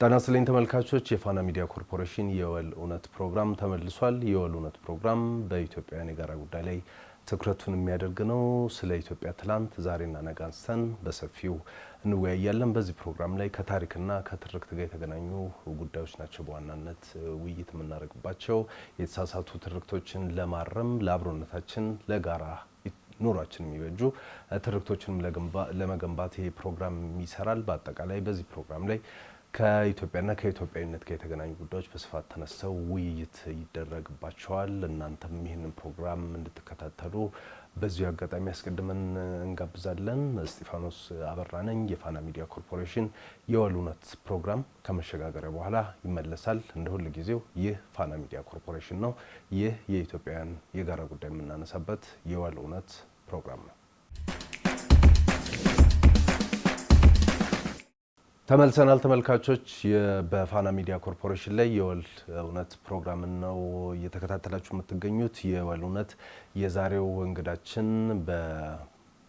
ጤና ይስጥልኝ ተመልካቾች የፋና ሚዲያ ኮርፖሬሽን የወል እውነት ፕሮግራም ተመልሷል። የወል እውነት ፕሮግራም በኢትዮጵያውያን የጋራ ጉዳይ ላይ ትኩረቱን የሚያደርግ ነው። ስለ ኢትዮጵያ ትላንት ዛሬና ነገ አንስተን በሰፊው እንወያያለን። በዚህ ፕሮግራም ላይ ከታሪክና ከትርክት ጋር የተገናኙ ጉዳዮች ናቸው በዋናነት ውይይት የምናደርግባቸው። የተሳሳቱ ትርክቶችን ለማረም ለአብሮነታችን ለጋራ ኑሯችን የሚበጁ ትርክቶችን ለመገንባት ይሄ ፕሮግራም ይሰራል። በአጠቃላይ በዚህ ፕሮግራም ላይ ከኢትዮጵያና ከኢትዮጵያዊነት ጋር የተገናኙ ጉዳዮች በስፋት ተነስተው ውይይት ይደረግባቸዋል። እናንተም ይህንን ፕሮግራም እንድትከታተሉ በዚሁ አጋጣሚ አስቀድመን እንጋብዛለን። እስጢፋኖስ አበራ ነኝ። የፋና ሚዲያ ኮርፖሬሽን የወል እውነት ፕሮግራም ከመሸጋገሪያ በኋላ ይመለሳል። እንደ ሁሉ ጊዜው ይህ ፋና ሚዲያ ኮርፖሬሽን ነው። ይህ የኢትዮጵያውያን የጋራ ጉዳይ የምናነሳበት የወል እውነት ፕሮግራም ነው። ተመልሰናል ተመልካቾች። በፋና ሚዲያ ኮርፖሬሽን ላይ የወል እውነት ፕሮግራም ነው እየተከታተላችሁ የምትገኙት። የወል እውነት የዛሬው እንግዳችን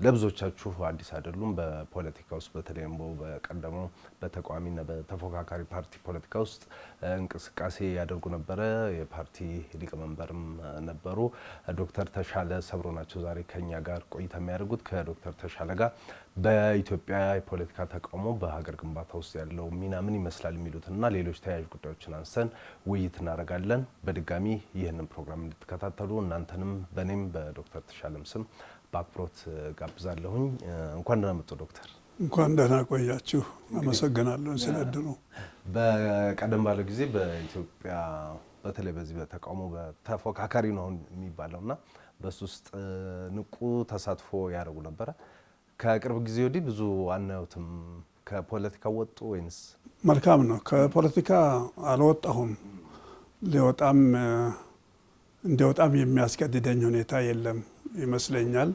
ለብዙዎቻችሁ አዲስ አይደሉም። በፖለቲካ ውስጥ በተለይም በቀደመው በተቃዋሚና በተፎካካሪ ፓርቲ ፖለቲካ ውስጥ እንቅስቃሴ ያደርጉ ነበረ። የፓርቲ ሊቀመንበርም ነበሩ። ዶክተር ተሻለ ሰብሮ ናቸው ዛሬ ከኛ ጋር ቆይታ የሚያደርጉት። ከዶክተር ተሻለ ጋር በኢትዮጵያ የፖለቲካ ተቃውሞ በሀገር ግንባታ ውስጥ ያለው ሚና ምን ይመስላል የሚሉትና ሌሎች ተያያዥ ጉዳዮችን አንስተን ውይይት እናደርጋለን። በድጋሚ ይህንን ፕሮግራም እንድትከታተሉ እናንተንም በኔም በዶክተር ተሻለም ስም በአክብሮት ጋብዛለሁኝ። እንኳን ደህና መጡ ዶክተር። እንኳን ደህና ቆያችሁ። አመሰግናለሁ ስለድሩ። በቀደም ባለው ጊዜ በኢትዮጵያ በተለይ በዚህ በተቃውሞ በተፎካካሪ ነው የሚባለውና በሱ ውስጥ ንቁ ተሳትፎ ያደርጉ ነበረ። ከቅርብ ጊዜ ወዲህ ብዙ አናዩትም። ከፖለቲካ ወጡ ወይንስ? መልካም ነው። ከፖለቲካ አልወጣሁም። ሊወጣም እንዲወጣም የሚያስገድደኝ ሁኔታ የለም ይመስለኛል።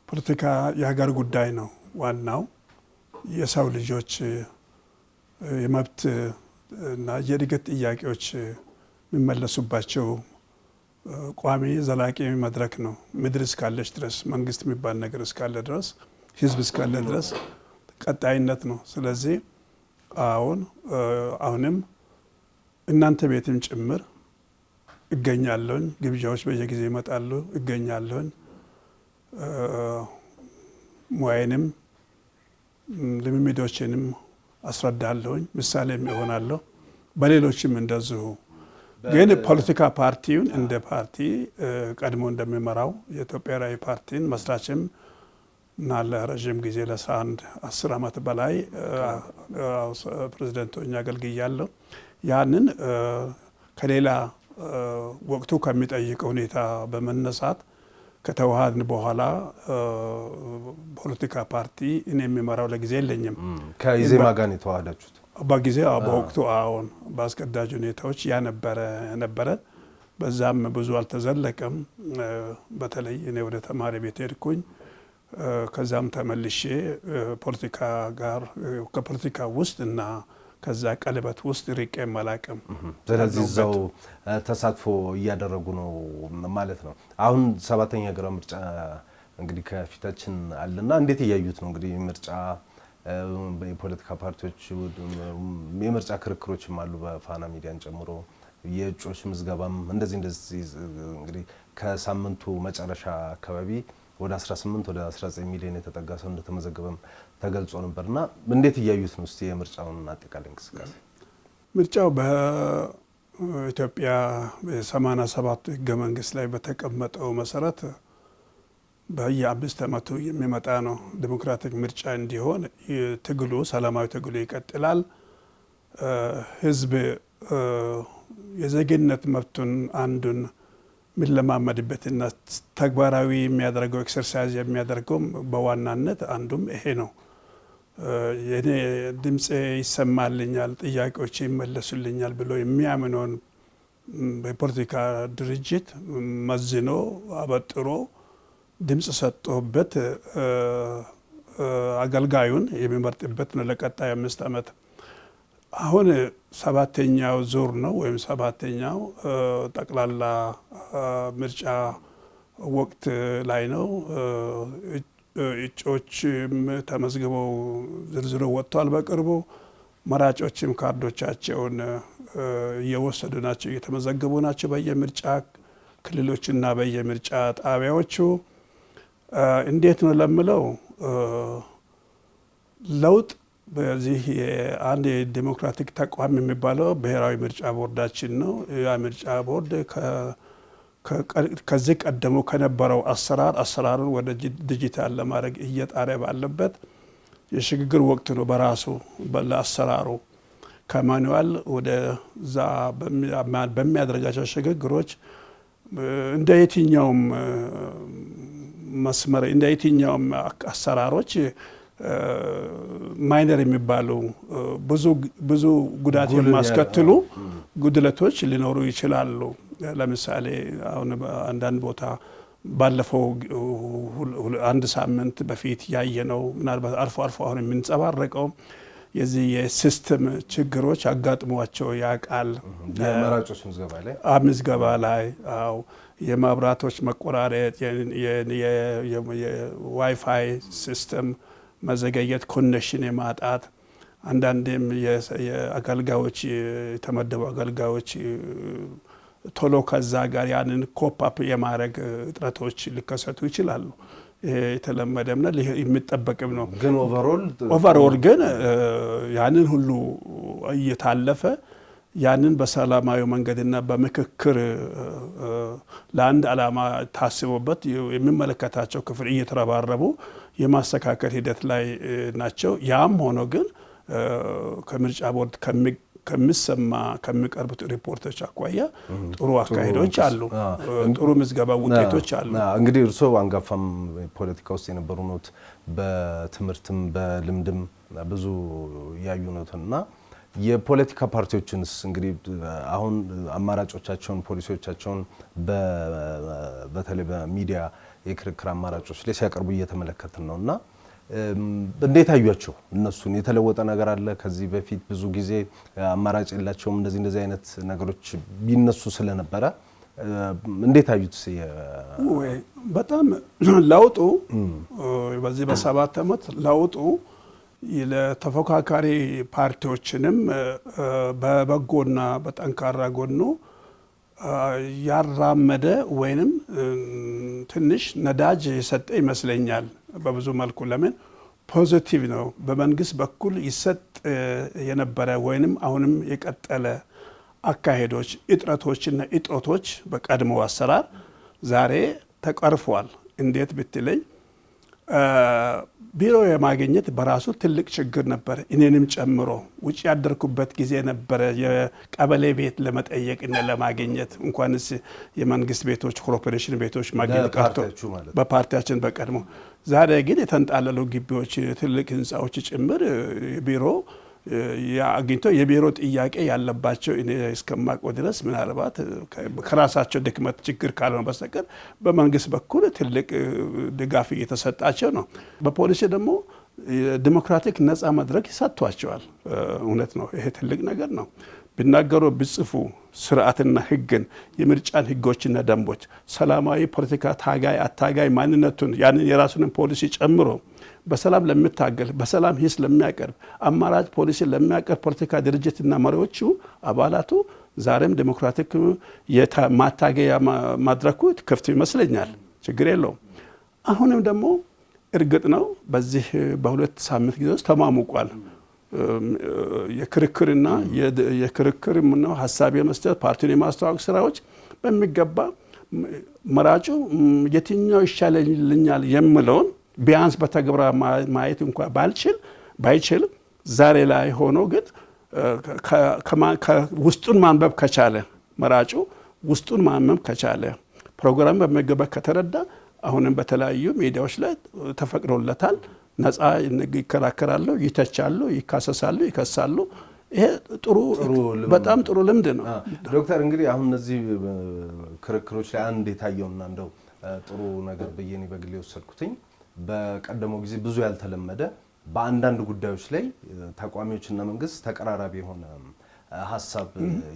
ፖለቲካ የሀገር ጉዳይ ነው። ዋናው የሰው ልጆች የመብት እና የእድገት ጥያቄዎች የሚመለሱባቸው ቋሚ ዘላቂ መድረክ ነው። ምድር እስካለች ድረስ፣ መንግስት የሚባል ነገር እስካለ ድረስ፣ ህዝብ እስካለ ድረስ ቀጣይነት ነው። ስለዚህ አሁንም እናንተ ቤትም ጭምር እገኛለሁኝ። ግብዣዎች በየጊዜ ይመጣሉ፣ እገኛለሁኝ። ሙያዬንም ልምምዶችንም አስረዳለሁኝ፣ ምሳሌም እሆናለሁ። በሌሎችም እንደዚሁ። ግን ፖለቲካ ፓርቲውን እንደ ፓርቲ ቀድሞ እንደሚመራው የኢትዮጵያ ራዕይ ፓርቲን መስራችም እና ለረዥም ጊዜ ለ10 ዓመት በላይ ፕሬዝዳንት ሆኜ አገልግያለሁ። ያንን ከሌላ ወቅቱ ከሚጠይቀው ሁኔታ በመነሳት ከተዋሃድን በኋላ ፖለቲካ ፓርቲ እኔ የሚመራው ለጊዜ የለኝም። ከኢዜማ ጋር ነው የተዋሃዳችሁት? በጊዜው በወቅቱ አሁን በአስገዳጅ ሁኔታዎች ነበረ። በዛም ብዙ አልተዘለቀም። በተለይ እኔ ወደ ተማሪ ቤት ሄድኩኝ። ከዛም ተመልሼ ፖለቲካ ጋር ከፖለቲካ ውስጥ እና ከዛ ቀለበት ውስጥ ርቄ መላቀም። ስለዚህ እዛው ተሳትፎ እያደረጉ ነው ማለት ነው። አሁን 7ኛ ሀገራዊ ምርጫ እንግዲህ ከፊታችን አለና እንዴት እያዩት ነው? እንግዲህ ምርጫ የፖለቲካ ፓርቲዎች የምርጫ ክርክሮችም አሉ በፋና ሚዲያን ጨምሮ የእጩዎች ምዝገባም እንደዚህ እንግዲህ ከሳምንቱ መጨረሻ አካባቢ ወደ 18 ወደ 19 ሚሊዮን የተጠጋ ሰው እንደተመዘገበም ተገልጾ ነበርና እንዴት እያዩት ነው? እስቲ የምርጫውን አጠቃላይ እንቅስቃሴ። ምርጫው በኢትዮጵያ የ87 ህገ መንግስት ላይ በተቀመጠው መሰረት በየ5 ዓመቱ የሚመጣ ነው። ዲሞክራቲክ ምርጫ እንዲሆን ሰላማዊ ትግሉ ይቀጥላል። ህዝብ የዜግነት መብቱን አንዱን የሚለማመድበትና ተግባራዊ የሚያደርገው ኤክሰርሳይዝ የሚያደርገው በዋናነት አንዱም ይሄ ነው። የኔ ድምፄ ይሰማልኛል፣ ጥያቄዎች ይመለሱልኛል ብሎ የሚያምነውን በፖለቲካ ድርጅት መዝኖ አበጥሮ ድምፅ ሰጥቶበት አገልጋዩን የሚመርጥበት ነው ለቀጣይ 5 ዓመት። አሁን 7ኛው ዙር ነው ወይም 7ኛው ጠቅላላ ምርጫ ወቅት ላይ ነው። እጩዎችም ተመዝግበው ዝርዝሩ ወጥቷል በቅርቡ። መራጮችም ካርዶቻቸውን እየወሰዱ ናቸው፣ እየተመዘገቡ ናቸው በየምርጫ ክልሎችና በየምርጫ ጣቢያዎቹ። እንዴት ነው ለምለው ለውጥ በዚህ አንድ የዲሞክራቲክ ተቋም የሚባለው ብሔራዊ ምርጫ ቦርዳችን ነው። ያ ምርጫ ቦርድ ከዚህ ቀደሙ ከነበረው አሰራሩን ወደ ዲጂታል ለማድረግ እየጣረ ባለበት የሽግግር ወቅት ነው። በራሱ ለአሰራሩ ከማኑዋል ወደ ዛ በሚያደርጋቸው ሽግግሮች እንደ የትኛውም መስመር እንደ የትኛውም አሰራሮች ማይነር የሚባሉ ብዙ ጉዳት የማስከትሉ ጉድለቶች ሊኖሩ ይችላሉ። ለምሳሌ አሁን አንዳንድ ቦታ ባለፈው አንድ ሳምንት በፊት ያየነው ምናልባት አልፎ አሁን የምንጸባረቀው የዚህ የሲስተም ችግሮች አጋጥሟቸው ያውቃል። የመራጮች ምዝገባ ላይ አዎ የመብራቶች መቆራረጥ፣ የዋይፋይ ሲስተም መዘገየት፣ ኮኔክሽን የማጣት አንዳንዴም የአገልጋዮች የተመደቡ አገልጋዮች ቶሎ ከዛ ጋር ያንን ኮፕ የማድረግ እጥረቶች ሊከሰቱ ይችላሉ። የተለመደምና የሚጠበቅም ነው። ግን ኦቨርኦል ግን ያንን ሁሉ እየታለፈ ያንን በሰላማዊ መንገድና በምክክር ለአንድ ዓላማ ታስቦበት የሚመለከታቸው ክፍል እየተረባረቡ የማስተካከል ሂደት ላይ ናቸው። ያም ሆኖ ግን ከምርጫ ቦርድ ከሚቀርቡት ሪፖርቶች አኳያ ጥሩ አካሄዶች አሉ፣ ጥሩ ምዝገባ ውጤቶች አሉ። እንግዲህ እርስዎ አንጋፋም ፖለቲካ ውስጥ የነበሩ ኖት፣ በትምህርትም በልምድም ብዙ ያዩ ኖትና የፖለቲካ ፓርቲዎችንስ እንግዲህ አሁን አማራጮቻቸውን ፖሊሲዎቻቸውን በተለይ በሚዲያ የክርክር አማራጮች ላይ ሲያቀርቡ እየተመለከትን ነውና እንዴት አዩአቸው? እነሱን የተለወጠ ነገር አለ? ከዚህ በፊት ብዙ ጊዜ አማራጭ የላቸውም እንደዚህ አይነት ነገሮች ቢነሱ ስለነበረ እንዴት አዩት? በጣም ለውጡ በዚህ በ7 ዓመት ለውጡ ለተፎካካሪ ፓርቲዎችንም በበጎና በጠንካራ ጎኑ ያራመደ ወይንም ትንሽ ነዳጅ የሰጠ ይመስለኛል። በብዙ መልኩ ለምን ፖዚቲቭ ነው። በመንግስት በኩል ይሰጥ የነበረ ወይንም አሁንም የቀጠለ አካሄዶች፣ እጥረቶችና እጦቶች በቀድሞ አሰራር ዛሬ ተቀርፏል። እንዴት ብትለኝ ቢሮ የማግኘት በራሱ ትልቅ ችግር ነበር። እኔንም ጨምሮ ውጭ ያደርኩበት ጊዜ ነበረ የቀበሌ ቤት ለመጠየቅና ለማግኘት እንኳንስ የመንግስት ቤቶች ኮርፖሬሽን ቤቶች ማግኘት ቀርቶ በፓርቲያችን በቀድሞ። ዛሬ ግን የተንጣለሉ ግቢዎች፣ ትልቅ ህንፃዎች ጭምር ቢሮ አግኝቶ የቢሮ ጥያቄ ያለባቸው እኔ እስከማውቀው ድረስ ምናልባት ከራሳቸው ድክመት ችግር ካልሆነ በስተቀር በመንግስት በኩል ትልቅ ድጋፍ እየተሰጣቸው ነው። በፖሊሲ ደግሞ ዲሞክራቲክ ነፃ መድረክ ይሰጥቷቸዋል። እውነት ነው። ይሄ ትልቅ ነገር ነው። ቢናገሩ ቢጽፉ ስርዓትና ህግን፣ የምርጫን ህጎችና ደንቦች፣ ሰላማዊ ፖለቲካ ታጋይ አታጋይ ማንነቱን ያንን የራሱን ፖሊሲ ጨምሮ በሰላም ለሚታገል በሰላም ሂስ ለሚያቀርብ አማራጭ ፖሊሲ ለሚያቀርብ ፖለቲካ ድርጅትና መሪዎቹ አባላቱ ዛሬም ዲሞክራቲክ ማታገያ ማድረኩ ክፍት ይመስለኛል። ችግር የለውም። አሁንም ደግሞ እርግጥ ነው በዚህ በ2 ሳምንት ጊዜ ውስጥ ተማሙቋል። የክርክርና የክርክርና ሀሳብ የመስጠት ፓርቲን የማስተዋወቅ ስራዎች በሚገባ መራጩ የትኛው ይሻለኛል የሚለውን ቢያንስ በተግባር ማየት እንኳን ባይችል ዛሬ ላይ ሆኖ ግን ውስጡን ማንበብ ከቻለ መራጩ ውስጡን ማንበብ ከቻለ ፕሮግራም በሚገባ ከተረዳ አሁንም በተለያዩ ሚዲያዎች ላይ ተፈቅዶለታል። ነፃ ይከራከራሉ፣ ይተቻሉ፣ ይካሰሳሉ፣ ይከሳሉ። ይሄ በጣም ጥሩ ልምድ ነው። ዶክተር እንግዲህ አሁን እነዚህ ክርክሮች ላይ አንድ የታየውና እንደው ጥሩ ነገር በየኔ በግሌ ወሰድኩትኝ በቀደመው ጊዜ ብዙ ያልተለመደ በአንዳንድ ጉዳዮች ላይ ተቋሚዎችና መንግስት ተቀራራቢ የሆነ ሐሳብ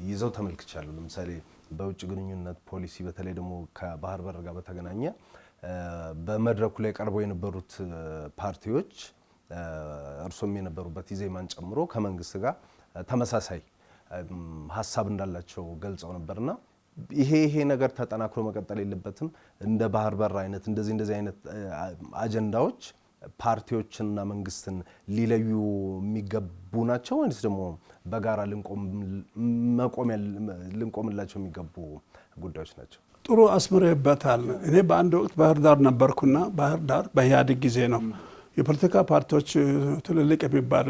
ይዘው ተመልክቻለሁ። ለምሳሌ በውጭ ግንኙነት ፖሊሲ በተለይ ደግሞ ከባህር በር ጋር በተገናኘ በመድረኩ ላይ ቀርበው የነበሩት ፓርቲዎች እርሶም የነበሩበት ኢዜማን ጨምሮ ከመንግስት ጋር ተመሳሳይ ሀሳብ እንዳላቸው ገልጸው ነበርና ይሄ ነገር ተጠናክሮ መቀጠል የለበትም? እንደ ባህር በር አይነት እንደዚህ አይነት አጀንዳዎች ፓርቲዎችና መንግስትን ሊለዩ የሚገቡ ናቸው ወይስ ደግሞ በጋራ ልንቆምላቸው የሚገቡ ጉዳዮች ናቸው? ጥሩ አስምረውበታል። እኔ በአንድ ወቅት ባህር ዳር ነበርኩና ባህር ዳር በኢህአዴግ ጊዜ ነው የፖለቲካ ፓርቲዎች ትልልቅ የሚባሉ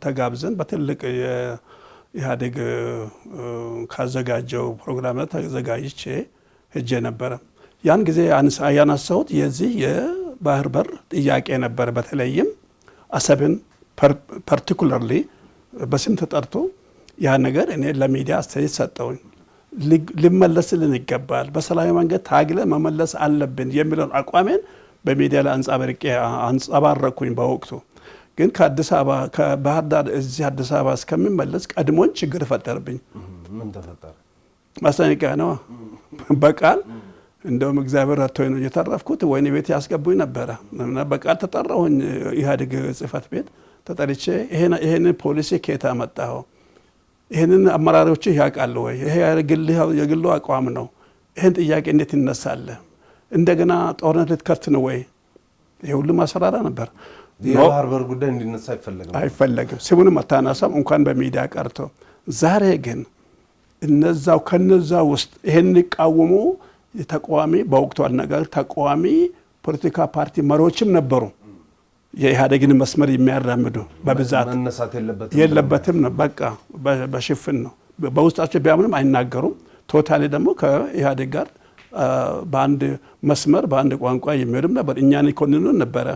ተጋብዘን በትልቅ የኢህአዴግ ካዘጋጀው ፕሮግራም ተዘጋጅቼ ሄጄ ነበረ። ያን ጊዜ ያነሳሁት የዚህ የባህር በር ጥያቄ ነበር። በተለይም አሰብን ፓርቲኩላርሊ በስም ተጠርቶ ያ ነገር እኔ ለሚዲያ አስተያየት ሰጠውኝ። ሊመለስልን ይገባል፣ በሰላማዊ መንገድ ታግለ መመለስ አለብን የሚለውን አቋሜን በሚዲያ ላይ አንጸባረኩኝ። በወቅቱ ግን ከአዲስ አበባ ከባህር ዳር እዚህ አዲስ አበባ እስከሚመለስ ቀድሞን ችግር ፈጠረብኝ። ምን ተፈጠረ? ማስጠንቀቂያ ነው በቃል እንደውም እግዚአብሔር ረድቶኝ ነው የተረፍኩት። ወይኔ ቤት ያስገቡኝ ነበረ። በቃል ተጠራሁኝ። ኢህአዴግ ጽህፈት ቤት ተጠርቼ ይሄንን ፖሊሲ ከየት አመጣኸው? ይሄንን አመራሮች ያውቃሉ ወይ? ይሄ የግሉ አቋም ነው። ይሄን ጥያቄ እንዴት ይነሳል? እንደገና ጦርነት ልትከፍት ነው ወይ? ይሄ ሁሉ ማስፈራራ ነበር። የባህር በር ጉዳይ እንዲነሳ አይፈለግም። ስሙንም አታነሳም እንኳን በሚዲያ ቀርቶ። ዛሬ ግን ከነዛ ውስጥ ይሄን ይቃወሙ የተቃዋሚ በወቅቱ አነጋገር ተቃዋሚ ፖለቲካ ፓርቲ መሪዎችም ነበሩ። የኢህአዴግን መስመር የሚያራምዱ በብዛት መነሳት የለበትም ነው። በቃ በሽፍን ነው። በውስጣቸው ቢያምኑም አይናገሩም። ቶታሊ ደግሞ ከኢህአዴግ ጋር በአንድ መስመር በአንድ ቋንቋ የሚሄዱም ነበር። እኛን ይኮንኑን ነበረ።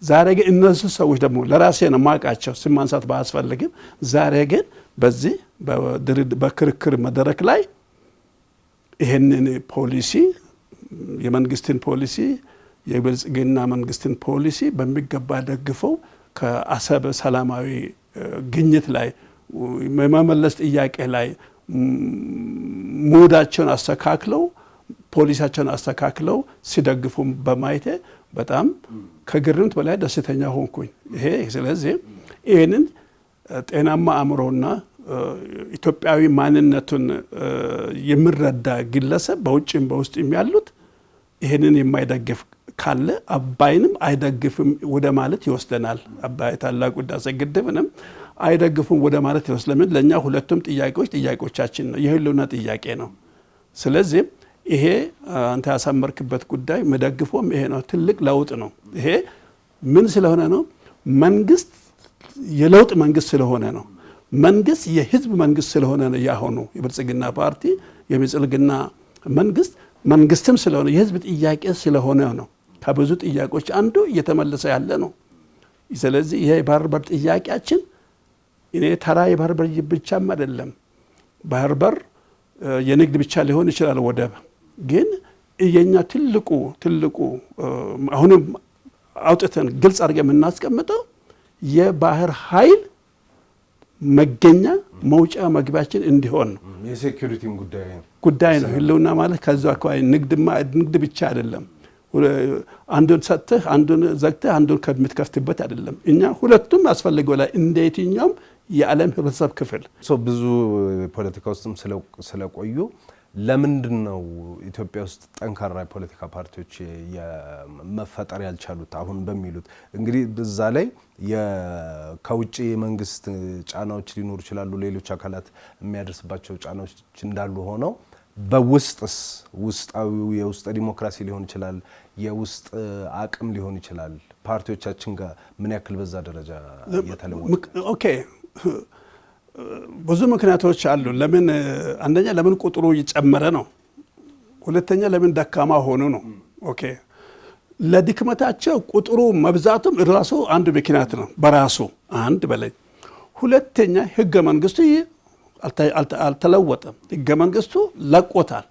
ዛሬ ግን እነዚህ ሰዎች ደግሞ ለራሴ ነው ማውቃቸው፣ ስም ማንሳት ባያስፈልግም ዛሬ ግን በዚህ በክርክር መድረክ ላይ ይሄንን ፖሊሲ የመንግስትን ፖሊሲ የብልጽግና መንግስትን ፖሊሲ በሚገባ ደግፈው ከአሰብ ሰላማዊ ግኝት ላይ መመለስ ጥያቄ ላይ ሙዳቸውን አስተካክለው ፖሊሲያቸውን አስተካክለው ሲደግፉ በማየቴ በጣም ከግርምት በላይ ደስተኛ ሆንኩኝ። ስለዚህ ይህንን ጤናማ አእምሮና ኢትዮጵያዊ ማንነቱን የሚረዳ ግለሰብ በውጭም በውስጥም ያሉት ይህንን የማይደግፍ ካለ አባይንም አይደግፍም ወደ ማለት ይወስደናል። አባይ ታላቁ ህዳሴ ግድብንም አይደግፉም ወደ ማለት ይወስደናል። ለኛ ሁለቱም ጥያቄዎቻችን ነው፣ የህልውና ጥያቄ ነው። ስለዚህ ይሄ አንተ ያሳመርክበት ጉዳይ መደግፎም ይሄ ነው። ትልቅ ለውጥ ነው። ይሄ ምን ስለሆነ ነው? መንግስት የለውጥ መንግስት ስለሆነ ነው። መንግስት የህዝብ መንግስት ስለሆነ ነው። ያሆኑ የብልጽግና ፓርቲ የብልጽግና መንግስትም ስለሆነ የህዝብ ጥያቄ ስለሆነ ነው። ከብዙ ጥያቄዎች አንዱ እየተመለሰ ያለ ነው። ስለዚህ ይሄ የባህር በር ጥያቄያችን እኔ ተራ የባህር በር ብቻም አይደለም። ባህር በር የንግድ ብቻ ሊሆን ይችላል። ወደብ ግን የኛ ትልቁ አሁንም አውጥተን ግልጽ አድርገን የምናስቀምጠው የባህር ኃይል መገኛ መውጫ መግቢያችን እንዲሆን ነው። የሴኩሪቲም ጉዳይ ነው። ህልውና ማለት ከዛ አኳያ ንግድ ብቻ አይደለም። አንዱን ሰጥተህ አንዱን ዘግተህ አንዱን ከምትከፍትበት አይደለም። እኛ ሁለቱም ያስፈልገው ላይ እንደ የትኛውም የዓለም ህብረተሰብ ክፍል ብዙ ፖለቲካ ውስጥም ስለቆዩ ለምንድን ነው ኢትዮጵያ ውስጥ ጠንካራ የፖለቲካ ፓርቲዎች መፈጠር ያልቻሉት? አሁን በሚሉት እንግዲህ በዛ ላይ ከውጭ የመንግስት ጫናዎች ሊኖሩ ይችላሉ፣ ሌሎች አካላት የሚያደርስባቸው ጫናዎች እንዳሉ ሆነው በውስጥስ ውስጣዊው የውስጥ ዲሞክራሲ ሊሆን ይችላል፣ የውስጥ አቅም ሊሆን ይችላል። ፓርቲዎቻችን ጋር ምን ያክል በዛ ደረጃ እየተለወጡ? ኦኬ ብዙ ምክንያቶች አሉ። አንደኛ ለምን ቁጥሩ እየጨመረ ነው? ሁለተኛ ለምን ደካማ ሆኑ ነው? ኦኬ ለድክመታቸው ቁጥሩ መብዛቱም ራሱ አንድ ምክንያት ነው በራሱ አንድ በላይ። ሁለተኛ ህገ መንግስቱ አልተለወጠም። ህገ መንግስቱ ለቆታል።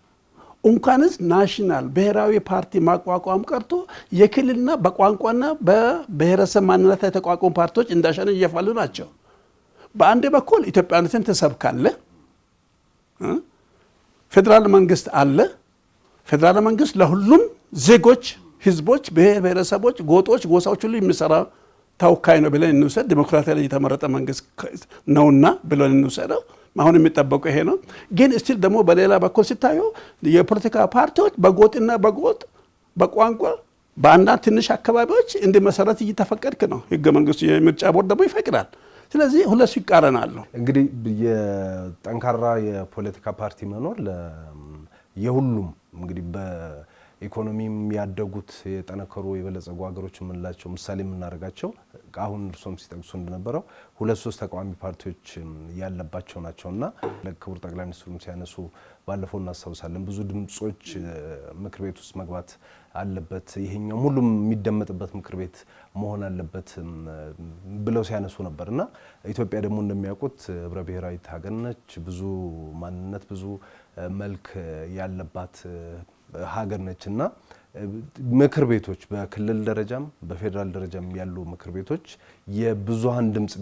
እንኳንስ ናሽናል ብሔራዊ ፓርቲ ማቋቋም ቀርቶ የክልልና በቋንቋና በብሔረሰብ ማንነት ላይ የተቋቋሙ ፓርቲዎች እንዳሸን እየፋሉ ናቸው። በአንድ በኩል ኢትዮጵያዊነትን ተሰብካለህ። ፌደራል መንግስት አለ። ፌደራል መንግስት ለሁሉም ዜጎች ህዝቦች ብሔረሰቦች ጎጦች ጎሳዎች ሁሉ የሚሰራ ተወካይ ነው ብለን እንውሰድ ዲሞክራሲያዊ የተመረጠ መንግስት ነውና ብለን እንውሰደው አሁን የሚጠበቀው ይሄ ነው ግን እስቲል ደግሞ በሌላ በኩል ሲታዩ የፖለቲካ ፓርቲዎች በጎጥና በጎጥ በቋንቋ በአንዳንድ ትንሽ አካባቢዎች እንዲመሰረት እየተፈቀድክ ነው ህገ መንግስቱ የምርጫ ቦርድ ደግሞ ይፈቅዳል ስለዚህ ሁለቱ ይቃረናሉ እንግዲህ የጠንካራ የፖለቲካ ፓርቲ መኖር የሁሉም እንግዲህ በኢኮኖሚም ያደጉት የጠነከሩ የበለጸጉ ሀገሮች ምንላቸው ምሳሌ የምናደርጋቸው አሁን እርሶም ሲጠቅሱ እንደነበረው ሁለት ሶስት ተቃዋሚ ፓርቲዎች ያለባቸው ናቸውና ለክቡር ጠቅላይ ሚኒስትሩም ሲያነሱ ባለፈው እናስተውሳለን ብዙ ድምጾች ምክር ቤት ውስጥ መግባት አለበት ይሄኛው ሁሉም የሚደመጥበት ምክር ቤት መሆን አለበት ብለው ሲያነሱ ነበርና ኢትዮጵያ ደግሞ እንደሚያውቁት ህብረ ብሔራዊ ሀገር ነች ብዙ ማንነት ብዙ መልክ ያለባት ሀገር ነችና ምክር ቤቶች በክልል ደረጃም በፌደራል ደረጃም ያሉ ምክር ቤቶች የብዙሃን ድምጽ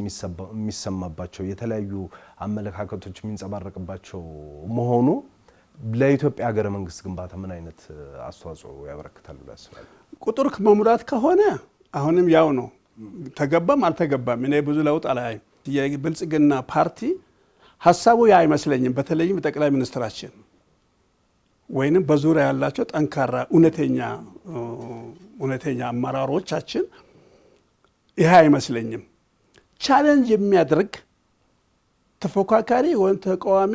የሚሰማባቸው የተለያዩ አመለካከቶች የሚንጸባረቅባቸው መሆኑ ለኢትዮጵያ ሀገረ መንግስት ግንባታ ምን አይነት አስተዋጽኦ ያበረክታል ብለው ያስባሉ? ቁጥር መሙላት ከሆነ አሁንም ያው ነው ተገባም አልተገባም እኔ ብዙ ለውጥ አላየም የብልጽግና ፓርቲ ሐሳቡ ያ አይመስለኝም በተለይም ጠቅላይ ሚኒስትራችን ወይንም በዙሪያ ያላቸው ጠንካራ እውነተኛ አመራሮቻችን ይሄ አይመስለኝም ቻሌንጅ የሚያደርግ ተፎካካሪ ወይም ተቃዋሚ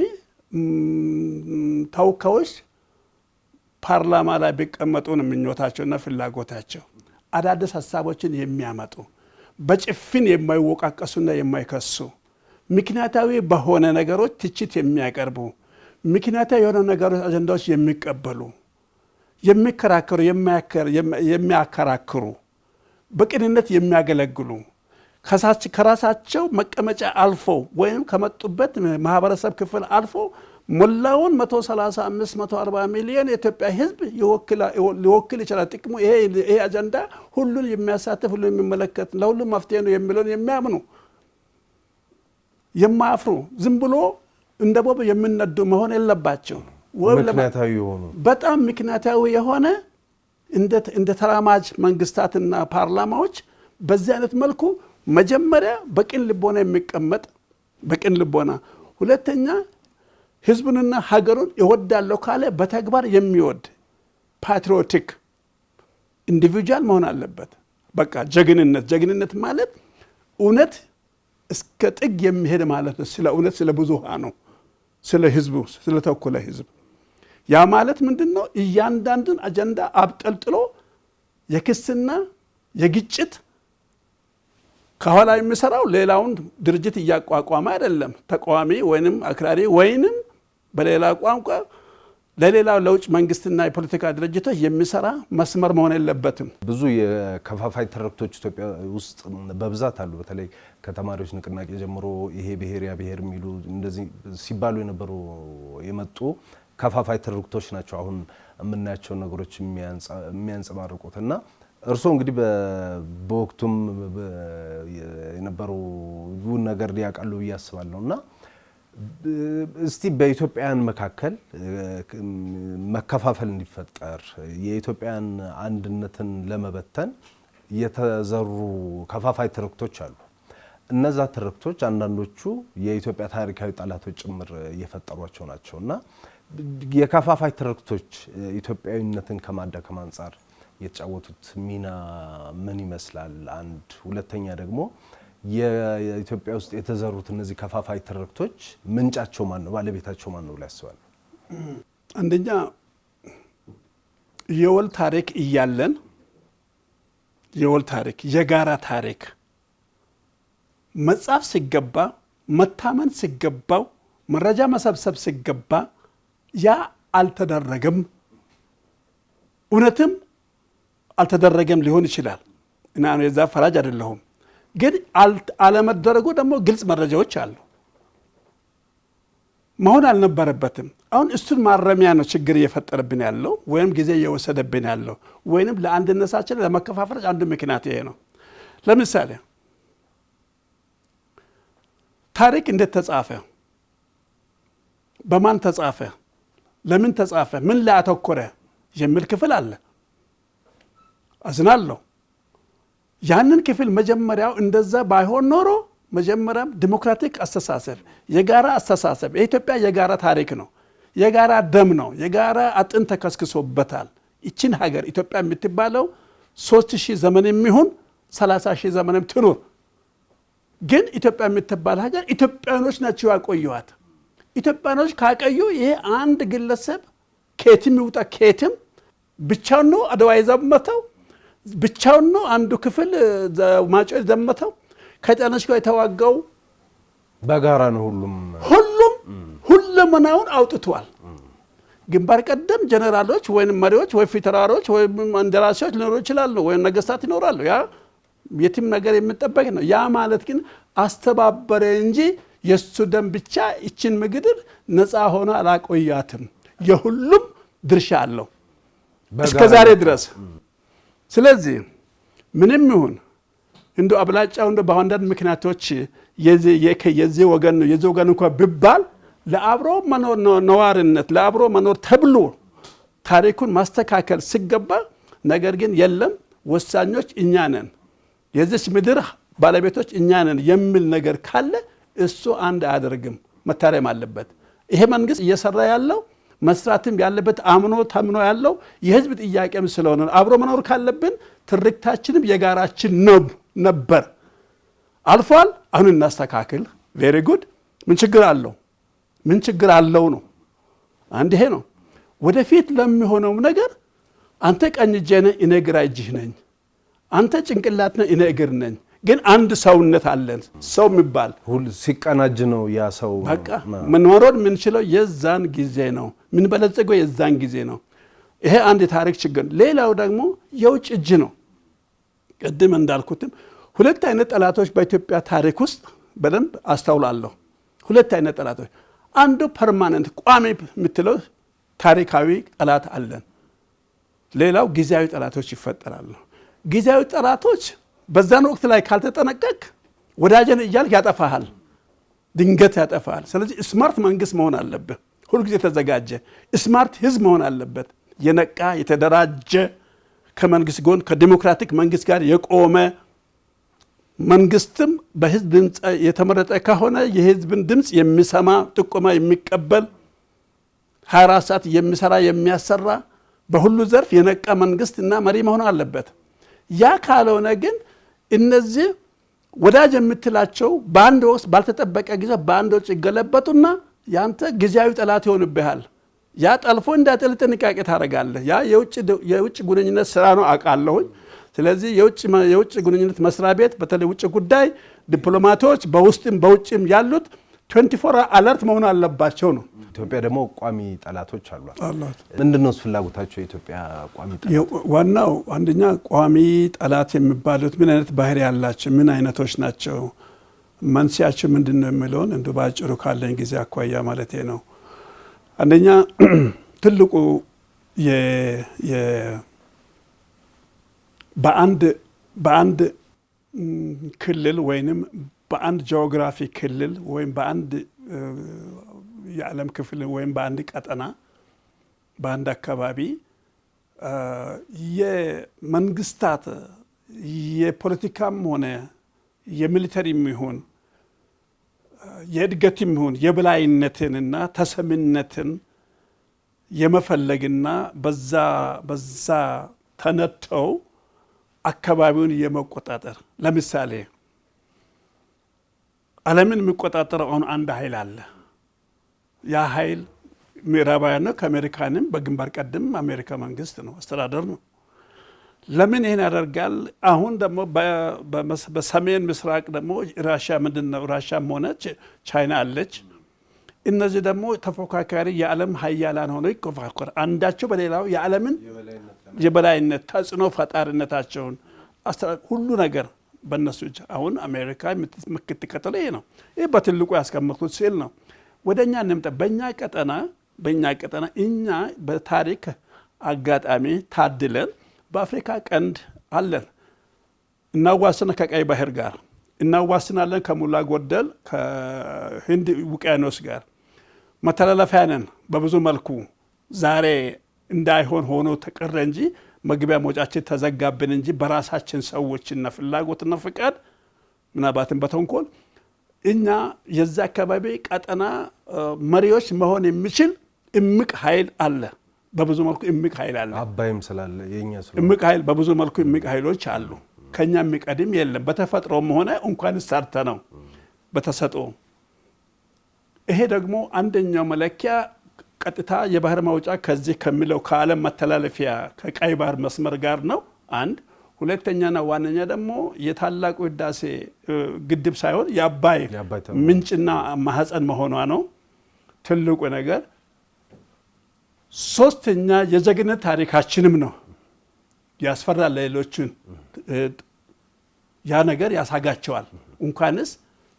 ተወካዮች ፓርላማ ላይ ቢቀመጡ ነው ምኞታቸውና ፍላጎታቸው አዳዲስ ሐሳቦችን የሚያመጡ በጭፍን የማይወቃቀሱና የማይከሱ ምክንያታዊ በሆነ ነገሮች ትችት የሚያቀርቡ ምክንያታዊ የሆነ ነገሮች አጀንዳዎች የሚቀበሉ የሚከራከሩ የሚያከራክሩ በቅንነት የሚያገለግሉ ከራሳቸው መቀመጫ አልፎ ወይም ከመጡበት ማህበረሰብ ክፍል አልፎ ሞላውን 135 140 ሚሊዮን የኢትዮጵያ ህዝብ ሊወክል ይችላል ጥቅሙ ይሄ አጀንዳ ሁሉን የሚያሳትፍ ሁሉን የሚመለከት ለሁሉም መፍትሄ ነው የሚሉን የሚያምኑ የማያፍሩ ዝም ብሎ እንደቦብ የሚነዱ መሆን የለባቸው ምክንያታዊ የሆኑ በጣም ምክንያታዊ የሆነ እንደ ተራማጅ መንግስታትና ፓርላማዎች በዚህ አይነት መልኩ መጀመሪያ በቅን ልቦና የሚቀመጥ በቅን ልቦና ሁለተኛ ህዝቡንና ሀገሩን ይወዳለው ካለ በተግባር የሚወድ ፓትሪዮቲክ ኢንዲቪጁዋል መሆን አለበት በቃ ጀግንነት ማለት እውነት እስከ ጥግ የሚሄድ ማለት ነው ስለ እውነት ስለ ብዙሃኑ ስለ ህዝቡ ስለ ተወከለ ህዝብ ያ ማለት ምንድነው እያንዳንዱን አጀንዳ አብጠልጥሎ የክስና የግጭት ከኋላ የሚሰራው ሌላውን ድርጅት እያቋቋመ አይደለም ተቃዋሚ ወይንም አክራሪ ወይንም በሌላ ቋንቋ ለሌላው ለውጭ መንግስትና የፖለቲካ ድርጅቶች የሚሰራ መስመር መሆን የለበትም ብዙ የከፋፋይ ተረክቶች ኢትዮጵያ ውስጥ በብዛት አሉ በተለይ ከተማሪዎች ንቅናቄ ጀምሮ ይሄ ብሔር ያ ብሔር የሚሉ እንደዚህ ሲባሉ የነበሩ የመጡ ከፋፋይ ተረክቶች ናቸው አሁን የምናያቸው ነገሮች የሚያንጸባርቁትና እርሶ እንግዲህ በወቅቱም የነበረው ነገር ሊያቃሉ ያስባለውና እስቲ በኢትዮጵያን መካከል መከፋፈል እንዲፈጠር የኢትዮጵያን አንድነትን ለመበተን የተዘሩ ከፋፋይ ተረክቶች አሉ እነዛ ተረክቶች አንዳንዶቹ የኢትዮጵያ ታሪካዊ ጠላቶች ጭምር እየፈጠሯቸው ናቸውና የከፋፋይ ተረክቶች ኢትዮጵያዊነትን ከማዳከም አንፃር የተጫወቱት ሚና ምን ይመስላል አንድ ሁለተኛ ደግሞ የኢትዮጵያ ውስጥ የተዘሩት እነዚህ ከፋፋይ ተረክቶች ምንጫቸው ማን ነው ባለቤታቸው ማን ነው ያስባሉ አንደኛ የወል ታሪክ እያለን የወል ታሪክ የጋራ ታሪክ መጻፍ ሲገባ መታመን ሲገባው መረጃ መሰብሰብ ሲገባ ያ አልተደረገም እውነትም አልተደረገም ሊሆን ይችላል እና ነው የዛ ፈራጅ አይደለሁም ግን አለመደረጉ ደግሞ ግልጽ መረጃዎች አሉ መሆን አልነበረበትም አሁን እሱን ማረሚያ ነው ችግር እየፈጠረብን ያለው ወይም ጊዜ እየወሰደብን ያለው ወይንም ለአንድነታችን ለመከፋፈል አንዱ ምክንያት ይሄ ነው ለምሳሌ ታሪክ እንዴት ተጻፈ በማን ተጻፈ ለምን ተጻፈ ምን ላይ አተኮረ የሚል ክፍል አለ አዝናለሁ። ያንን ክፍል መጀመሪያው እንደዛ ባይሆን ኖሮ መጀመሪያም ዲሞክራቲክ አስተሳሰብ የጋራ አስተሳሰብ የኢትዮጵያ የጋራ ታሪክ ነው፣ የጋራ ደም ነው፣ የጋራ አጥንት ተከስክሶበታል። ይችን ሀገር ኢትዮጵያ የምትባለው 3000 ዘመን የሚሆን 30000 ዘመንም ትኑር። ግን ኢትዮጵያ የምትባል ሀገር ኢትዮጵያኖች ናቸው ያቆዩዋት። ኢትዮጵያኖች ካቀዩ ይሄ አንድ ግለሰብ ከየትም ይውጣ ከየትም ብቻውን ነው አድዋ የዘመተው፣ ብቻውን ነው አንዱ ክፍል ማጮ የዘመተው። ከጣሊያኖች ጋር የተዋጋው በጋራ ነው። ሁሉም አውጥቷል። ግንባር ቀደም ጀነራሎች ወይም መሪዎች ወይ ፊተራሮች ወይ እንደራሴዎች ሊኖሩ ይችላሉ፣ ወይ ነገስታት ይኖራሉ። ያ የትም ነገር የሚጠበቅ ነው። ያ ማለት ግን አስተባበረ እንጂ የሱ ደም ብቻ እችን ምድር ነፃ ሆነ አላቆያትም። የሁሉም ድርሻ አለው እስከዛሬ ድረስ። ስለዚህ ምንም ይሁን እንዶ አብላጫው እንዶ በአንዳንድ ምክንያቶች የዚህ ወገን ነው የዚህ ወገን እንኳን ቢባል ለአብሮ መኖር ነዋሪነት ለአብሮ መኖር ተብሎ ታሪኩን ማስተካከል ሲገባ፣ ነገር ግን የለም ወሳኞች እኛ ነን፣ የዚህ ምድር ባለቤቶች እኛ ነን የሚል ነገር ካለ እሱ አንድ አያደርግም፣ መታረም አለበት። ይሄ መንግስት እየሰራ ያለው መስራትም ያለበት አምኖ ተምኖ ያለው የህዝብ ጥያቄም ስለሆነ አብሮ መኖር ካለብን ትርክታችንም የጋራችን ነበር፣ አልፏል። አሁን እናስተካክል። ቬሪ ጉድ። ምን ችግር አለው ነው። አንድ ይሄ ነው። ወደፊት ለሚሆነው ነገር አንተ ቀኝ እጄ ነህ እኔ ግራ እጅህ ነኝ፣ አንተ ጭንቅላት ነህ እኔ እግር ነኝ፣ ግን አንድ ሰውነት አለን። ሰው የሚባል ሁሉ ሲቀናጅ ነው ያ ሰው በቃ መኖር የምንችለው የዛን ጊዜ ነው፣ ምን በለጸገው የዛን ጊዜ ነው። ይሄ አንድ የታሪክ ችግር። ሌላው ደግሞ የውጭ እጅ ነው። ቅድም እንዳልኩትም ሁለት አይነት ጠላቶች በኢትዮጵያ ታሪክ ውስጥ በደንብ አስተውላለሁ። ሁለት አይነት ጠላቶች፣ አንዱ ፐርማነንት ቋሚ የምትለው ታሪካዊ ጠላት አለን። ሌላው ጊዜያዊ ጠላቶች ይፈጠራሉ። ጊዜያዊ ጠላቶች በዛን ወቅት ላይ ካልተጠነቀቅ ወዳጀን እያልክ ያጠፋሃል፣ ድንገት ያጠፋሃል። ስለዚህ ስማርት መንግስት መሆን አለበት፣ ሁልጊዜ የተዘጋጀ ስማርት ህዝብ መሆን አለበት፣ የነቃ የተደራጀ ከመንግስት ጎን ከዲሞክራቲክ መንግስት ጋር የቆመ መንግስትም በህዝብ ድምፅ የተመረጠ ከሆነ የህዝብን ድምፅ የሚሰማ ጥቆማ የሚቀበል 24 ሰዓት የሚሰራ የሚያሰራ በሁሉ ዘርፍ የነቃ መንግስትና መሪ መሆን አለበት። ያ ካልሆነ ግን እነዚህ ወዳጅ የምትላቸው በአንድ ወቅት ባልተጠበቀ ጊዜ በአንድ ወቅት ይገለበጡና ያንተ ጊዜያዊ ጠላት ይሆንብሃል። ያ ጠልፎ እንዳይጥል ጥንቃቄ ታደርጋለህ። ያ የውጭ ግንኙነት ስራ ነው አውቃለሁኝ። ስለዚህ የውጭ ግንኙነት መስሪያ ቤት በተለይ ውጭ ጉዳይ ዲፕሎማቶች በውስጥም በውጭም ያሉት 24 አለርት መሆን አለባቸው ነው። ኢትዮጵያ ደግሞ ቋሚ ጠላቶች አሏት። ምንድነው ፍላጎታቸው? የኢትዮጵያ ቋሚ ጠላት ዋናው አንደኛ ቋሚ ጠላት የሚባሉት ምን አይነት ባህሪ ያላቸው ምን አይነቶች ናቸው፣ መንስኤያቸው ምንድነው የሚለውን እንደ ባጭሩ ካለኝ ጊዜ አኳያ ማለቴ ነው። አንደኛ ትልቁ በአንድ ክልል ወይንም በአንድ ጂኦግራፊ ክልል ወይም በአንድ የዓለም ክፍል ወይም በአንድ ቀጠና በአንድ አካባቢ የመንግስታት የፖለቲካም ሆነ የሚሊተሪም ይሁን የእድገትም ይሁን የበላይነትንና ተሰሚነትን የመፈለግና በዛ ተነተው አካባቢውን የመቆጣጠር። ለምሳሌ ዓለምን የሚቆጣጠረው አሁን አንድ ኃይል አለ። ያ ኃይል ምዕራባውያን ነው። ከአሜሪካንም በግንባር ቀደም አሜሪካ መንግስት ነው፣ አስተዳደር ነው። ለምን ይሄን ያደርጋል? አሁን ደግሞ በሰሜን ምስራቅ ደግሞ ራሽያ ምንድነው ራሽያም ሆነች ቻይና አለች። እነዚህ ደግሞ ተፎካካሪ የዓለም ሀያላን ሆነው ይቆፋቆር አንዳቸው በሌላው የዓለምን የበላይነት ተጽዕኖ ፈጣሪነታቸውን ሁሉ ነገር በእነሱ እጅ። አሁን አሜሪካ የምትከተለው ይሄ ነው። ይህ በትልቁ ያስቀመጥኩት ስዕል ነው። ወደኛ እንምጣ። በእኛ ቀጠና እኛ በታሪክ አጋጣሚ ታድለን በአፍሪካ ቀንድ አለን። እናዋስና ከቀይ ባህር ጋር እናዋስናለን፣ ከሞላ ጎደል ከህንድ ውቅያኖስ ጋር መተላለፊያ ነን በብዙ መልኩ። ዛሬ እንዳይሆን ሆኖ ተቀረ እንጂ መግቢያ መውጫችን ተዘጋብን እንጂ በራሳችን ሰዎችና ፍላጎትና ፍቃድ ምናባትን በተንኮል እኛ የዛ አካባቢ ቀጠና መሪዎች መሆን የሚችል እምቅ ኃይል አለ። በብዙ መልኩ እምቅ ኃይል አለ። አባይም ስላለ የኛ እምቅ ኃይል በብዙ መልኩ እምቅ ኃይሎች አሉ። ከኛ የሚቀድም የለም። በተፈጥሮም ሆነ እንኳን ሰርተ ነው በተሰጦ። ይሄ ደግሞ አንደኛው መለኪያ ቀጥታ የባህር ማውጫ ከዚህ ከሚለው ከዓለም መተላለፊያ ከቀይ ባህር መስመር ጋር ነው አንድ። ሁለተኛና ዋነኛ ደግሞ የታላቁ ህዳሴ ግድብ ሳይሆን የአባይ ምንጭና ማህፀን መሆኗ ነው ትልቁ ነገር። ሶስተኛ የጀግንነት ታሪካችንም ነው። ያስፈራል። ሌሎችን ያ ነገር ያሳጋቸዋል። እንኳንስ